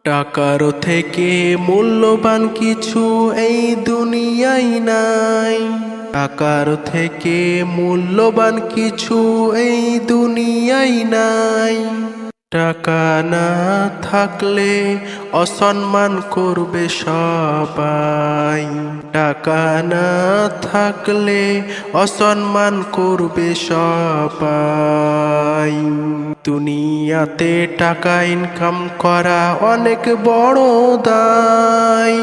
টাকার থেকে মূল্যবান কিছু এই দুনিয়ায় নাই। টাকার থেকে মূল্যবান কিছু এই দুনিয়ায় নাই। টাকা না থাকলে অসম্মান করবে সবাই। টাকা না থাকলে অসম্মান করবে সবাই। দুনিয়াতে টাকা ইনকাম করা অনেক বড় দায়।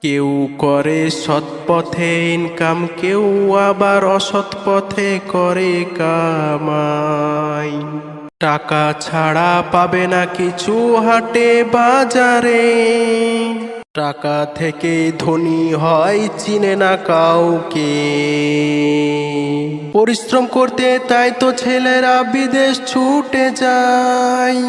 কেউ করে সৎ পথে ইনকাম, কেউ আবার অসৎ পথে করে কামাই। টাকা ছাড়া পাবে না কিছু হাটে বাজারে। টাকা থেকে ধনী হয় চিনে না কাউকে। পরিশ্রম করতে তাই তো ছেলেরা বিদেশ ছুটে যায়।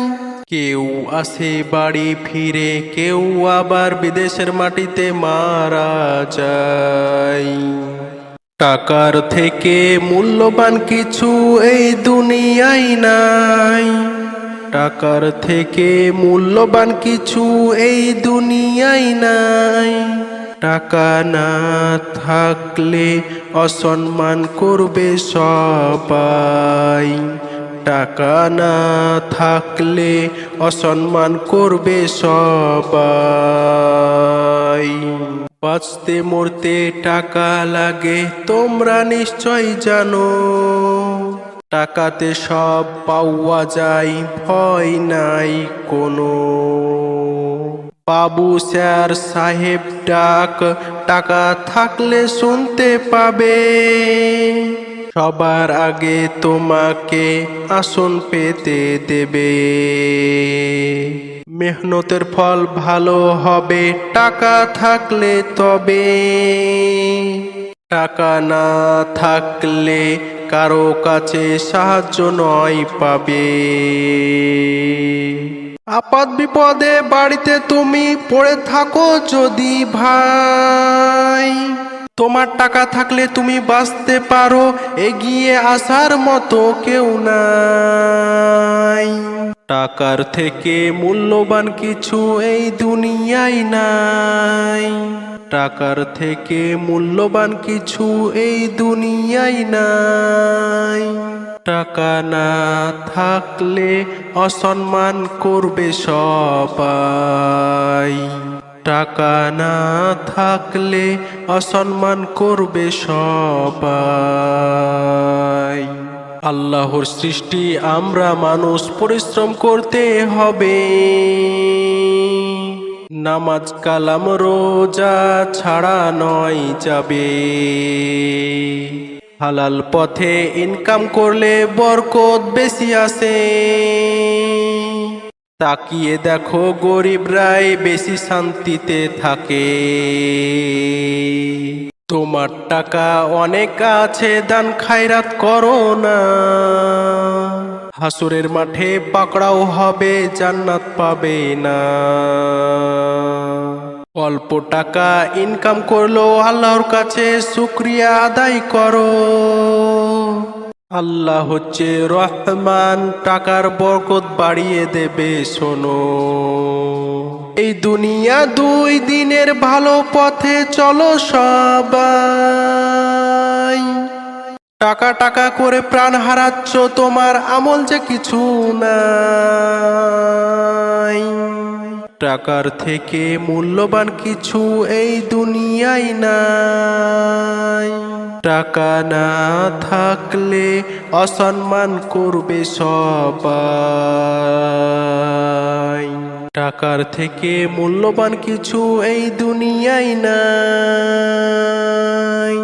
কেউ আসে বাড়ি ফিরে, কেউ আবার বিদেশের মাটিতে মারা যায়। টাকার থেকে মূল্যবান কিছু এই দুনিয়ায় নাই। টাকার থেকে মূল্যবান কিছু এই দুনিয়ায় নাই। টাকা না থাকলে অসম্মান করবে সবাই। টাকা না থাকলে অসম্মান করবে সবাই। বাঁচতে মরতে টাকা লাগে তোমরা নিশ্চয় জানো। টাকাতে সব পাওয়া যায়, ভয় নাই কোনো। বাবু স্যার সাহেব ডাক টাকা থাকলে শুনতে পাবে। সবার আগে তোমাকে আসন পেতে দেবে। মেহনতের ফল ভালো হবে টাকা থাকলে তবে। টাকা না থাকলে কারো কাছে সাহায্য নয় পাবে। আপদ বিপদে বাড়িতে তুমি পড়ে থাকো যদি ভাই, তোমার টাকা থাকলে তুমি বাঁচতে পারো, এগিয়ে আসার মতো কেউ নাই। টাকার থেকে মূল্যবান কিছু এই দুনিয়ায় নাই। টাকার থেকে মূল্যবান কিছু এই দুনিয়ায় নাই। টাকা না থাকলে অসম্মান করবে সবাই। টাকা না থাকলে অসম্মান করবে সবাই। আল্লাহর সৃষ্টি আমরা মানুষ, পরিশ্রম করতে হবে। নামাজ কালাম রোজা ছাড়া নয় যাবে। হালাল পথে ইনকাম করলে বরকত বেশি আসে। তাকিয়ে দেখো গরিবরাই বেশি শান্তিতে থাকে। তোমার টাকা অনেক আছে, দান খায়রাত করো না। হাসরের মাঠে পাকড়াও হবে, জান্নাত পাবে না। অল্প টাকা ইনকাম করলো আল্লাহর কাছে শুকরিয়া আদায় করো। আল্লাহ হচ্ছে রহমান, টাকার বরকত বাড়িয়ে দেবে শোনো। এই দুনিয়া দুই দিনের, ভালো পথে চলো সবাই। টাকা টাকা করে প্রাণ হারাচ্ছ, তোমার আমল যে কিছু নাই। টাকার থেকে মূল্যবান কিছু এই দুনিয়ায় নাই। টাকা না থাকলে অসম্মান করবে সবাই। টাকার থেকে মূল্যবান কিছু এই দুনিয়ায় নাই।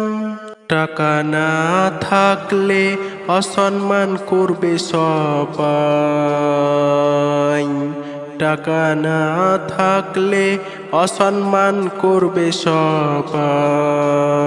টাকা না থাকলে অসম্মান করবে সবাই। টাকা না থাকলে অসম্মান করবে সবাই।